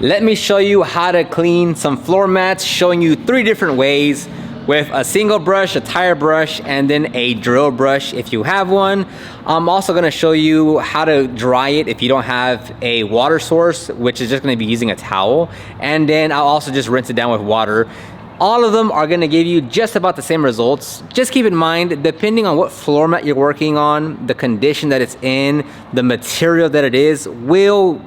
Let me show you how to clean some floor mats, showing you 3 different ways with a single brush, a tire brush, and then a drill brush if you have one. I'm also gonna show you how to dry it if you don't have a water source, which is just gonna be using a towel. And then I'll also just rinse it down with water. All of them are gonna give you just about the same results. Just keep in mind, depending on what floor mat you're working on, the condition that it's in, the material that it is, will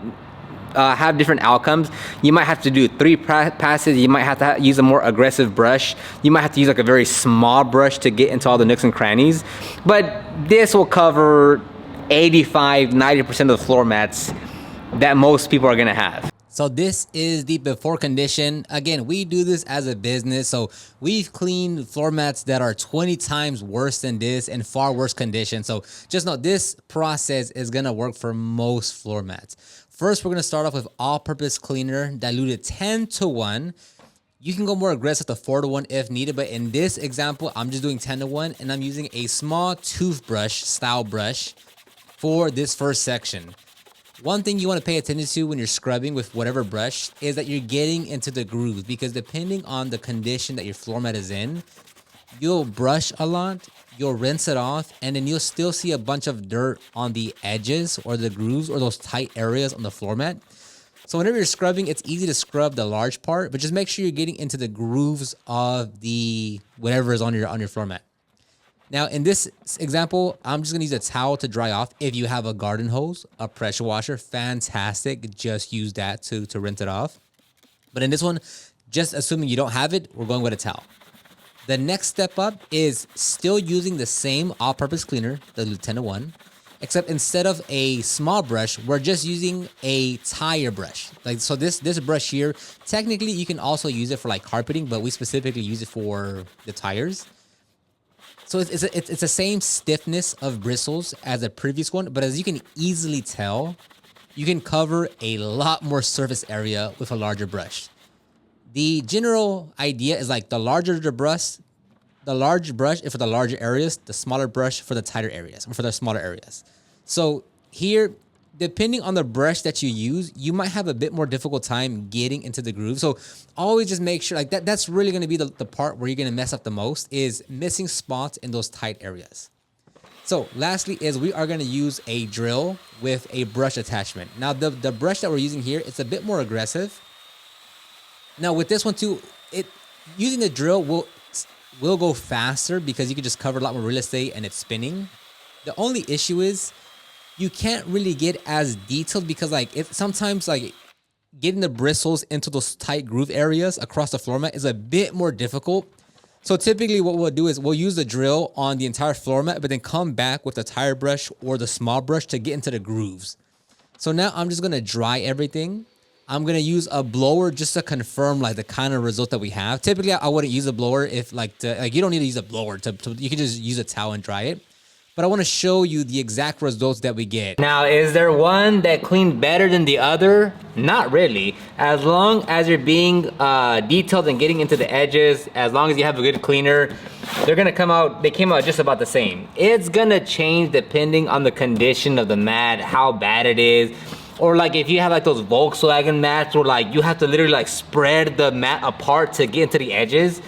have different outcomes. You might have to do 3 passes. You might have to use a more aggressive brush. You might have to use like a very small brush to get into all the nooks and crannies. But this will cover 85–90% of the floor mats that most people are gonna have. So this is the before condition. Again, we do this as a business. So we've cleaned floor mats that are 20 times worse than this in far worse condition. So just know this process is gonna work for most floor mats. First, we're gonna start off with all-purpose cleaner, diluted 10:1. You can go more aggressive to 4:1 if needed, but in this example, I'm just doing 10:1, and I'm using a small toothbrush style brush for this first section. One thing you want to pay attention to when you're scrubbing with whatever brush is that you're getting into the grooves, because depending on the condition that your floor mat is in, you'll brush a lot, you'll rinse it off, and then you'll still see a bunch of dirt on the edges or the grooves or those tight areas on the floor mat. So whenever you're scrubbing, it's easy to scrub the large part, but just make sure you're getting into the grooves of the whatever is on your floor mat. Now, in this example, I'm just gonna use a towel to dry off. If you have a garden hose, a pressure washer, fantastic. Just use that to rinse it off. But in this one, just assuming you don't have it, we're going with a towel. The next step up is still using the same all-purpose cleaner, the 10:1, except instead of a small brush, we're just using a tire brush. Like, so this brush here, technically you can also use it for like carpeting, but we specifically use it for the tires. So it's the same stiffness of bristles as the previous one, but as you can easily tell, you can cover a lot more surface area with a larger brush. The general idea is like the larger the brush is for the larger areas, the smaller brush for the tighter areas, or for the smaller areas. So here, depending on the brush that you use, you might have a bit more difficult time getting into the groove. So always just make sure, like that's really gonna be the part where you're gonna mess up the most, is missing spots in those tight areas. So lastly is we are gonna use a drill with a brush attachment. Now the brush that we're using here, it's a bit more aggressive. Now with this one too, using the drill will go faster because you can just cover a lot more real estate and it's spinning. The only issue is you can't really get as detailed because sometimes getting the bristles into those tight groove areas across the floor mat is a bit more difficult. So typically what we'll do is we'll use the drill on the entire floor mat, but then come back with the tire brush or the small brush to get into the grooves. So now I'm just gonna dry everything. I'm gonna use a blower just to confirm like the kind of result that we have. Typically, I wouldn't use a blower if you don't need to use a blower you can just use a towel and dry it. But I want to show you the exact results that we get. Now, is there one that cleaned better than the other? Not really. As long as you're being detailed and getting into the edges, as long as you have a good cleaner, they came out just about the same. It's gonna change depending on the condition of the mat, how bad it is. Or like if you have like those Volkswagen mats where like you have to literally like spread the mat apart to get into the edges.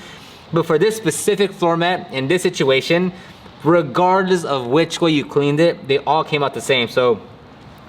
But for this specific floor mat, in this situation, regardless of which way you cleaned it, they all came out the same. So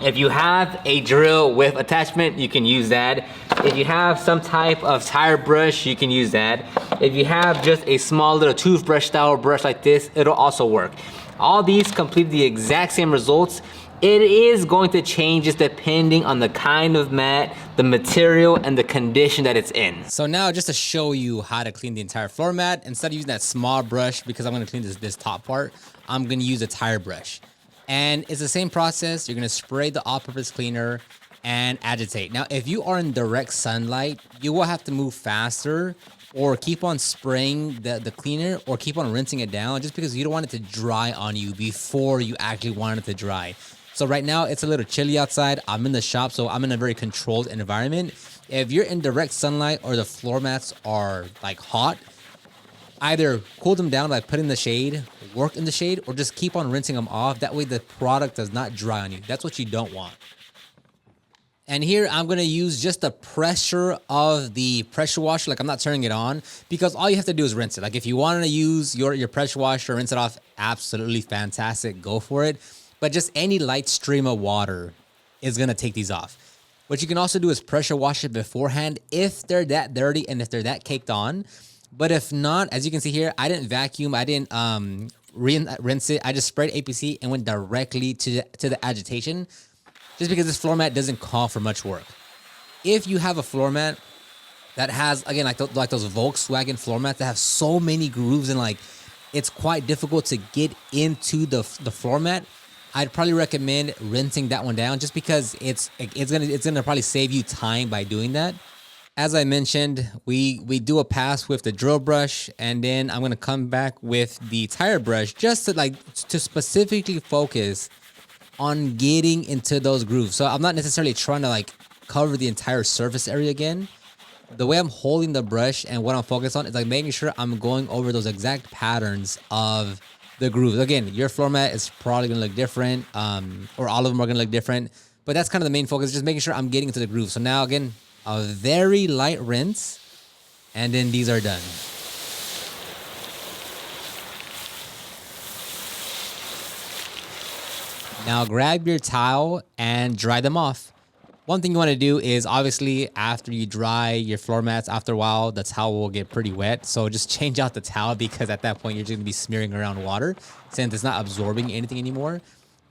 if you have a drill with attachment, you can use that. If you have some type of tire brush, you can use that. If you have just a small little toothbrush style brush like this, it'll also work. All these complete the exact same results. It is going to change just depending on the kind of mat, the material, and the condition that it's in. So now just to show you how to clean the entire floor mat, instead of using that small brush, because I'm gonna clean this top part, I'm gonna use a tire brush. And it's the same process. You're gonna spray the all-purpose cleaner and agitate. Now, if you are in direct sunlight, you will have to move faster or keep on spraying the cleaner or keep on rinsing it down just because you don't want it to dry on you before you actually want it to dry. So right now it's a little chilly outside. I'm in the shop, so I'm in a very controlled environment. If you're in direct sunlight or the floor mats are like hot, either cool them down by putting the shade, work in the shade, or just keep on rinsing them off. That way the product does not dry on you. That's what you don't want. And here I'm gonna use just the pressure of the pressure washer. Like I'm not turning it on because all you have to do is rinse it. Like if you want to use your pressure washer, rinse it off, absolutely fantastic, go for it. But just any light stream of water is gonna take these off. What you can also do is pressure wash it beforehand if they're that dirty and if they're that caked on. But if not, as you can see here, I didn't vacuum, I didn't rinse it. I just sprayed APC and went directly to the agitation, just because this floor mat doesn't call for much work. If you have a floor mat that has, again, like those Volkswagen floor mats that have so many grooves and like it's quite difficult to get into the floor mat, I'd probably recommend rinsing that one down, just because it's gonna probably save you time by doing that. As I mentioned, we do a pass with the drill brush, and then I'm gonna come back with the tire brush just to specifically focus on getting into those grooves. So I'm not necessarily trying to like cover the entire surface area again. The way I'm holding the brush and what I'm focused on is like making sure I'm going over those exact patterns of the grooves. Again, your floor mat is probably gonna look different, or all of them are gonna look different, but that's kind of the main focus, just making sure I'm getting into the groove. So now again, a very light rinse, and then these are done. Now grab your towel and dry them off. One thing you want to do is, obviously, after you dry your floor mats, after a while, the towel will get pretty wet. So just change out the towel, because at that point, you're just going to be smearing around water since it's not absorbing anything anymore.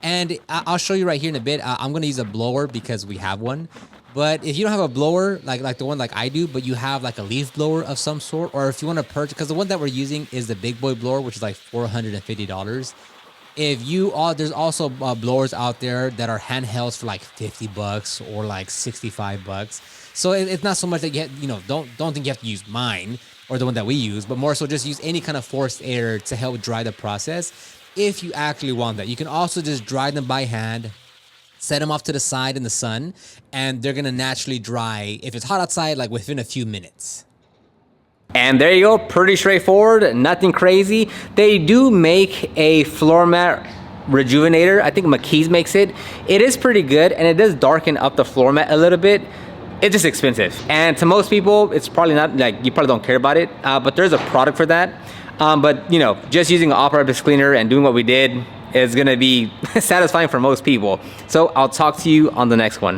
And I'll show you right here in a bit. I'm going to use a blower because we have one. But if you don't have a blower, like the one like I do, but you have like a leaf blower of some sort, or if you want to purchase, because the one that we're using is the big boy blower, which is like $450. There's also blowers out there that are handhelds for like $50 or like $65. So it's not so much that don't think you have to use mine or the one that we use, but more so just use any kind of forced air to help dry the process if you actually want that. You can also just dry them by hand, set them off to the side in the sun, and they're gonna naturally dry if it's hot outside, like within a few minutes. And there you go, pretty straightforward, nothing crazy. They do make a floor mat rejuvenator. I think McKee's makes it. It is pretty good, and it does darken up the floor mat a little bit. It's just expensive. And to most people, it's probably not, like, you probably don't care about it, but there's a product for that. But just using an all-purpose cleaner and doing what we did is gonna be satisfying for most people. So I'll talk to you on the next one.